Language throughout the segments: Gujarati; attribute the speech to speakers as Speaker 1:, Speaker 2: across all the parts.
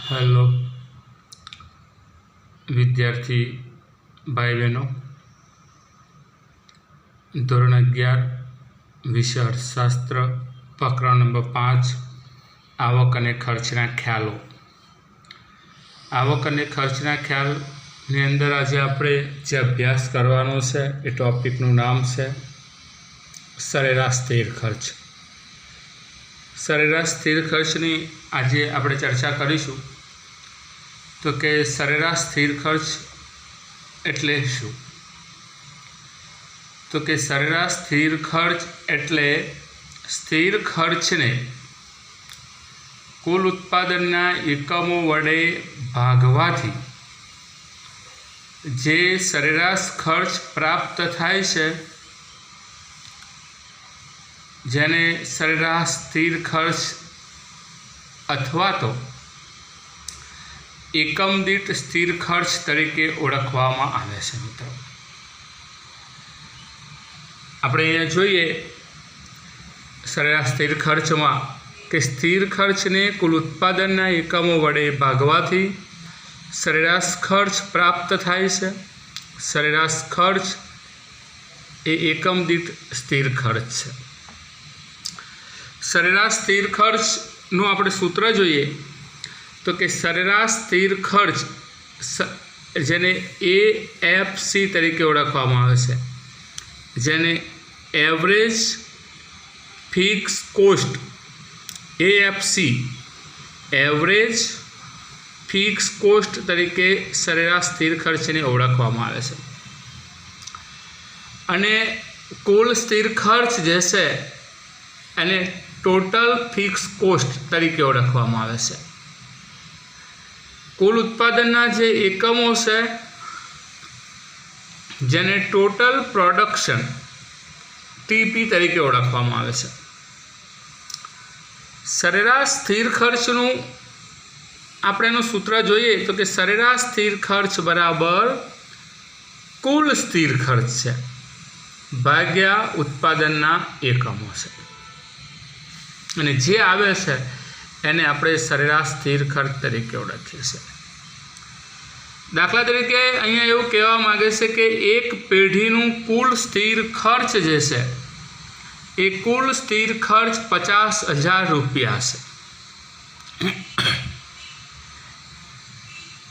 Speaker 1: हेलो विद्यार्थी भाई बहनों, धोरण 11 विषय अर्थशास्त्र प्रकरण नंबर 5 आवक अने खर्चना ख्यालों। आवक अने खर्चना ख्यालनी अंदर आज आपणे जे अभ्यास करवानो छे ए टॉपिकनुं नाम छे सरेराश स्थिर खर्च। सरेराश स्थिर खर्चनी आज आपणे चर्चा करीशुं। तो कि सरेराश स्थिर खर्च एटले शुं? तो कि सरेराश स्थिर खर्च एटले स्थिर खर्चने कुल उत्पादनना एकमों वडे भागवाथी जे सरेराश खर्च प्राप्त थाय छे जेने सरेराश स्थिर खर्च अथवा तो एकम दीठ स्थिर खर्च तरीके ओळखवामां आवे छे। मित्रों, आपणे अहींया जोईए सरेराश स्थिर खर्चमां कि स्थिर खर्चने कुल उत्पादनना एकमों वडे भागवाथी सरेराश खर्च प्राप्त थाय छे। सरेराश खर्च ए एकम दीठ स्थिर खर्च छे। सरेराश स्थिर खर्चनुं आपणे सूत्र जोईए तो कि सरेराश स्थिर खर्च जेने AFC तरीके ओळखवामां आवे छे, जेने average fixed cost AFC average fixed cost तरीके सरेराश स्थिर खर्चने ओळखवामां आवे छे। अने कुल स्थिर खर्च जे छे एने टोटल फिक्स कोस्ट तरीके ओळखवामां आवे छे। कुल उत्पादनना जे एकमों छे जेने टोटल प्रोडक्शन TP तरीके ओळखवामां आवे छे। सरेराश स्थिर खर्चनुं आपणे एनुं सूत्र जोईए तो कि सरेराश स्थिर खर्च बराबर कुल स्थिर खर्च छे भाग्या उत्पादनना एकमों छे अने जे आवे छे एने आपणे सरेराश स्थिर खर्च तरीके ओळखीए छीए। दाखला तरीके अहींया एवुं कहेवा मांगे छे कि एक पेढ़ीनुं कुल स्थिर खर्च जे छे ए कुल स्थिर खर्च 50,000 रुपया छे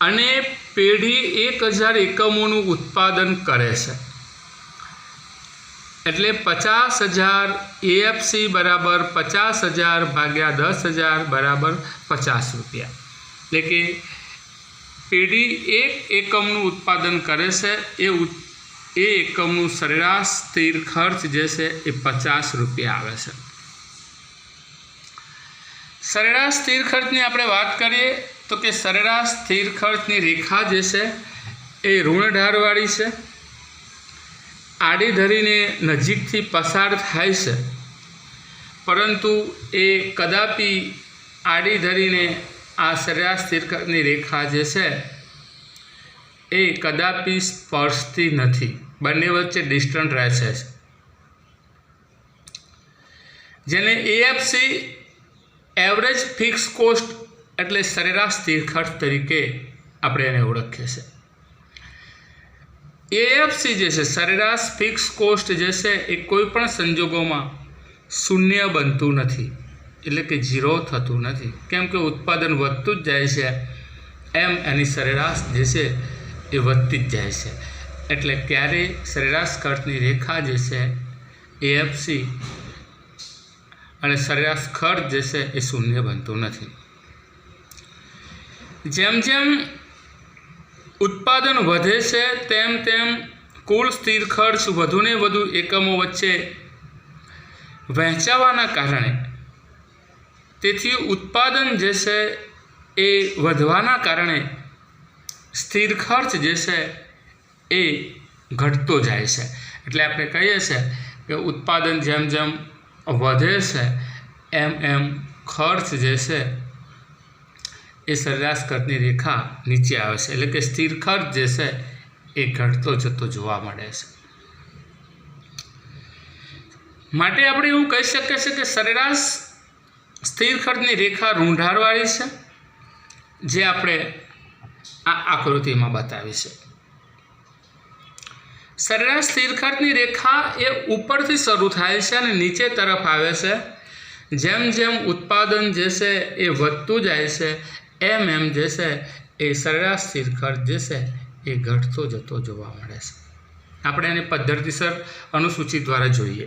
Speaker 1: अने पेढ़ी 1000 एकमोनुं उत्पादन करे छे एटले 50,000 AFC बराबर 50,000 भाग्या 10,000 बराबर 50 रुपया। एटले कि पेढ़ी एक एकमनुं उत्पादन करे छे ए एकमनुं सरेराश स्थिर खर्च जे छे ए 50 रुपया आवे छे। सरेराश स्थिर खर्चनी आपणे वात करीए तो कि सरेराश स्थिर खर्चनी रेखा जे छे ए ऋण ढारवाળી छे, आड़ी धरीने नजीकथी पसार थाय छे, परंतु ए कदापि आड़ी धरीने आ सरेराश स्थिर खर्चनी रेखा जे छे ए कदापि स्पर्शती नथी, बंने वच्चे डिस्टन्स रहे छे, जेने AFC एवरेज फिक्स कोस्ट एटले सरेराश स्थिर खर्च तरीके आपणे एने ओळखीए छीए। AFC जे छे सरेराश फिक्स कोस्ट जे छे ए कोईपण संजोगोमां शून्य बनतुं नथी, एटले कि जीरो थतुं नथी, केम के उत्पादन वधतुं ज जाय छे एम एनी सरेराश जे छे ए वधती ज जाय छे। एटले क्यारे सरेराश खर्चनी रेखा जे छे AFC अने सरेराश खर्च जे छे ए शून्य बनतुं नथी। जेम जेम उत्पादन वधे छे तेम तेम कुल स्थिर खर्च वधुने वधु एकमों वच्चे वहेंचावाना कारणे तेथी उत्पादन जे छे ए वधवाना कारणे स्थिर खर्च जे छे ए घटतो जाय छे। एटले आपणे कहीए छे कि उत्पादन जेम जेम वधे छे एम एम खर्च जे छे ए सरेराश खर्चनी रेखा नीचे आवे छे, एटले कि स्थिर खर्च जे छे ए घटतो जतो जोवा मळे छे। माटे आपणे एवुं कही शकीए छीए कि सरेराश स्थिर खर्चनी रेखा ऋण ढारवाળી छे જે આપણે આ આકૃતિમાં બતાવી છે. સરેરાશ સ્થિર ખર્ચની રેખા એ ઉપરથી શરૂ થાય છે અને નીચે તરફ આવે છે. જેમ જેમ ઉત્પાદન જે છે એ વધતું જાય છે એમ એમ જે છે એ સરેરાશ સ્થિર ખર્ચ જે છે એ ઘટતો જતો જોવા મળે છે. આપણે એને પદ્ધતિસર અનુસૂચિ દ્વારા જોઈએ.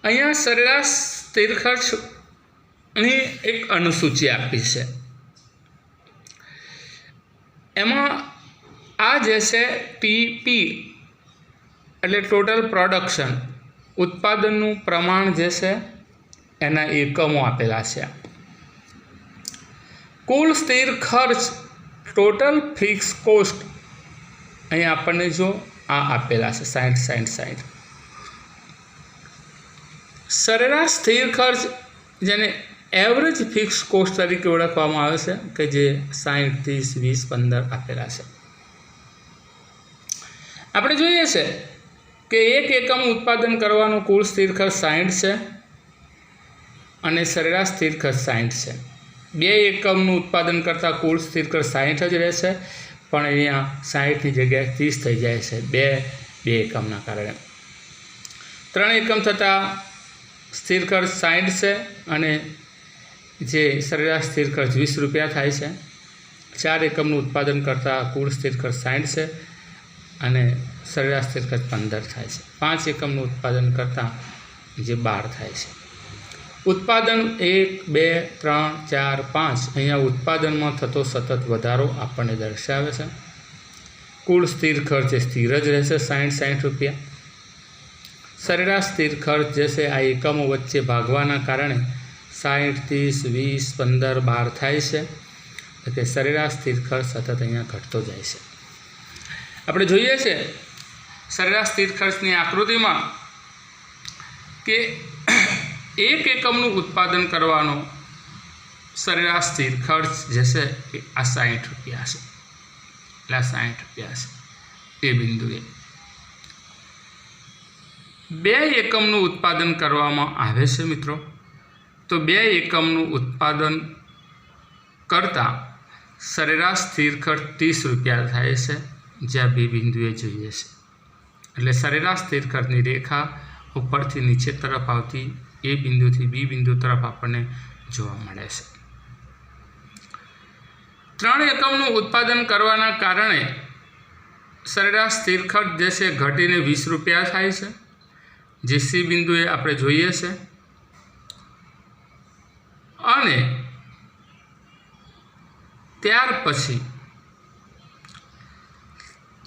Speaker 1: અહીંયા સરેરાશ સ્થિર ખર્ચની એક અનુસૂચિ આપી છે. એમાં આ જે છે ટીપી એટલે ટોટલ પ્રોડક્શન, ઉત્પાદનનું પ્રમાણ જે છે એના એકમો આપેલા છે. કુલ સ્થિર ખર્ચ ટોટલ ફિક્સ કોસ્ટ અહીંયા આપણને જો આ આપેલા છે 60. સરેરાશ સ્થિર ખર્ચ જેને એવરેજ ફિક્સ કોસ્ટ તરીકે ઓળખવામાં આવે છે કે જે 60, 30, 20, 15 આપેલા છે. આપણે જોઈએ છે કે એક એકમ ઉત્પાદન કરવાનો કુલ સ્થિર ખર્ચ 60 છે અને સરેરાશ સ્થિર ખર્ચ 60 છે. 2 એકમનું ઉત્પાદન કરતાં કુલ સ્થિર ખર્ચ 60 જ રહેશે, પણ અહીંયા 60ની જગ્યાએ 30 થઈ જાય છે બે એકમના કારણે. 3 એકમ થતાં સ્થિર ખર્ચ 60 છે અને જે સરેરાશ સ્થિર ખર્ચ 20 રૂપિયા થાય છે. 4 એકમનું ઉત્પાદન કરતાં કુલ સ્થિર ખર્ચ 60 છે અને સરેરાશ સ્થિર ખર્ચ 15 થાય છે. 5 એકમનું ઉત્પાદન કરતાં જે 12 થાય છે. ઉત્પાદન 1, 2, 3, 4, 5 અહીંયા ઉત્પાદનમાં થતો સતત વધારો આપણને દર્શાવે છે. કુલ સ્થિર ખર્ચ એ સ્થિર જ રહેશે 60 રૂપિયા. સરેરાશ સ્થિર ખર્ચ જે છે આ એકમો વચ્ચે ભાગવાના કારણે 60, 30, 20, 15, 12 થાય છે. એટલે સરેરાશ સ્થિર ખર્ચ સતત અહીંયા ઘટતો જાય છે. આપણે જોઈએ છે સરેરાશ સ્થિર ખર્ચની આકૃતિમાં કે એક એકમનું ઉત્પાદન કરવાનો સરેરાશ સ્થિર ખર્ચ જે છે એ આ 60 રૂપિયા છે. એટલે આ 60 રૂપિયા છે એ બિંદુએ. 2 એકમનું ઉત્પાદન કરવામાં આવે છે મિત્રો, તો 2 એકમનું ઉત્પાદન કરતાં સરેરાશ સ્થિર ખર્ચ 30 રૂપિયા થાય છે, જ્યાં બી બિંદુએ જોઈએ છે. એટલે સરેરાશ સ્થિર ખર્ચની રેખા ઉપરથી નીચે તરફ આવતી એ બિંદુથી બી બિંદુ તરફ આપણને જોવા મળે છે. 3 એકમનું ઉત્પાદન કરવાના કારણે સરેરાશ સ્થિર ખર્ચ જે છે ઘટીને 20 રૂપિયા થાય છે, જે સી બિંદુએ આપણે જોઈએ છે. અને ત્યાર પછી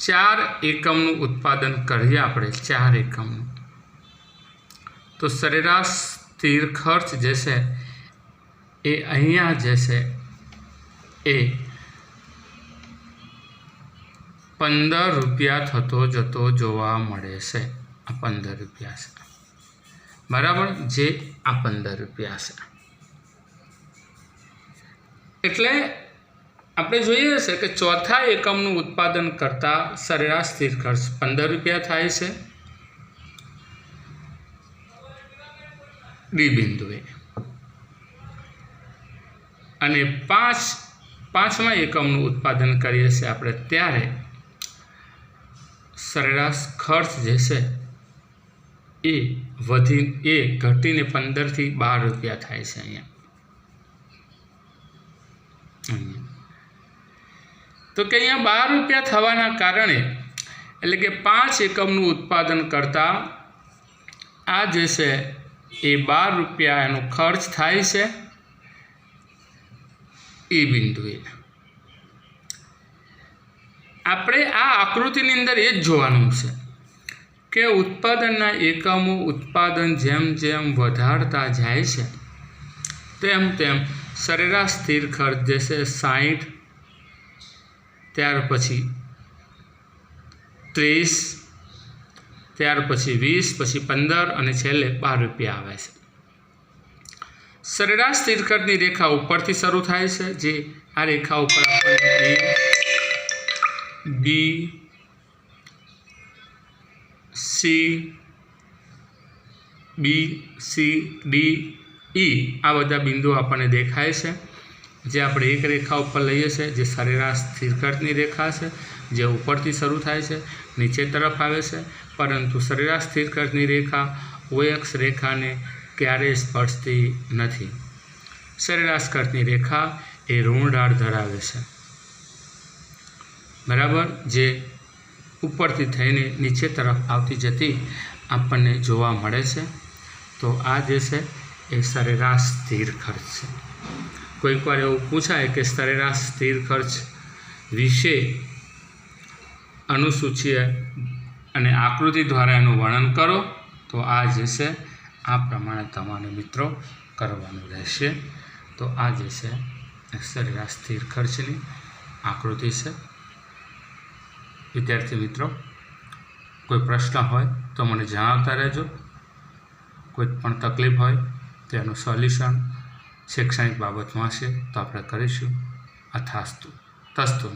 Speaker 1: 4 એકમનું ઉત્પાદન કરીએ આપણે, 4 એકમનું, તો સરેરાશ સ્થિર ખર્ચ જે છે એ અહીંયા જે છે એ 15 રૂપિયા થતો જતો જોવા મળે છે. આ 15 રૂપિયા છે, બરાબર, જે આ 15 રૂપિયા છે. એટલે આપણે જોઈએ છે કે ચોથા એકમનું ઉત્પાદન કરતાં સરેરાશ સ્થિર ખર્ચ 15 રૂપિયા થાય છે ડી બિંદુએ. અને પાંચમા એકમનું ઉત્પાદન કરીએ છીએ આપણે ત્યારે સરેરાશ ખર્ચ જે છે એ ઘટીને 15 થી 12 રૂપિયા થાય છે. અહીંયા તો કે અહીંયા 12 રૂપિયા થવાના કારણે એટલે કે 5 એકમનું ઉત્પાદન કરતાં આ જે છે એ 12 રૂપિયા એનો ખર્ચ થાય છે એ બિંદુએ. આપણે આ આકૃતિની અંદર એ જ જોવાનું છે કે ઉત્પાદનના એકમો ઉત્પાદન જેમ જેમ વધારતા જાય છે તેમ તેમ સરેરાશ સ્થિર ખર્ચ જે છે 60, ત્યાર પછી 30, ત્યાર પછી 20, પછી 15 અને છેલ્લે 12 રૂપિયા આવે છે. સરેરાશ સ્થિર ખર્ચની રેખા ઉપરથી શરૂ થાય છે, જે આ રેખા ઉપર આપણને બી, સી, ડી, ઈ આ બધા બિંદુઓ આપણને દેખાય છે. જે આપણે એક રેખા ઉપર લઈએ છીએ, જે સરેરાશ સ્થિર ખર્ચની રેખા છે, જે ઉપરથી શરૂ થાય છે, નીચે તરફ આવે છે, પરંતુ સરેરાશ સ્થિર ખર્ચની રેખા OX રેખાને ક્યારેય સ્પર્શતી નથી. સરેરાશ ખર્ચની રેખા એ ઋણ ઢાળ ધરાવે છે, બરાબર, જે ઉપરથી થઈને નીચે તરફ આવતી જતી આપણને જોવા મળે છે. તો આ જે છે એ સરેરાશ સ્થિર ખર્ચ છે. કોઈક વાર એવું પૂછાય કે સરેરાશ સ્થિર ખર્ચ વિશે અનુસૂચિ અને આકૃતિ દ્વારા એનું વર્ણન કરો. તો આ જે છે આ પ્રમાણે તમારે મિત્રો કરવાનું રહેશે. તો આ જે છે સરેરાશ સ્થિર ખર્ચની આકૃતિ છે. વિદ્યાર્થી મિત્રો, કોઈ પ્રશ્ન હોય તો મને જણાવતા રહેજો. કોઈ પણ તકલીફ હોય તો એનું સોલ્યુશન શૈક્ષણિક બાબતમાં હશે તો આપણે કરીશું. અથાસ્તુ તસ્તુ.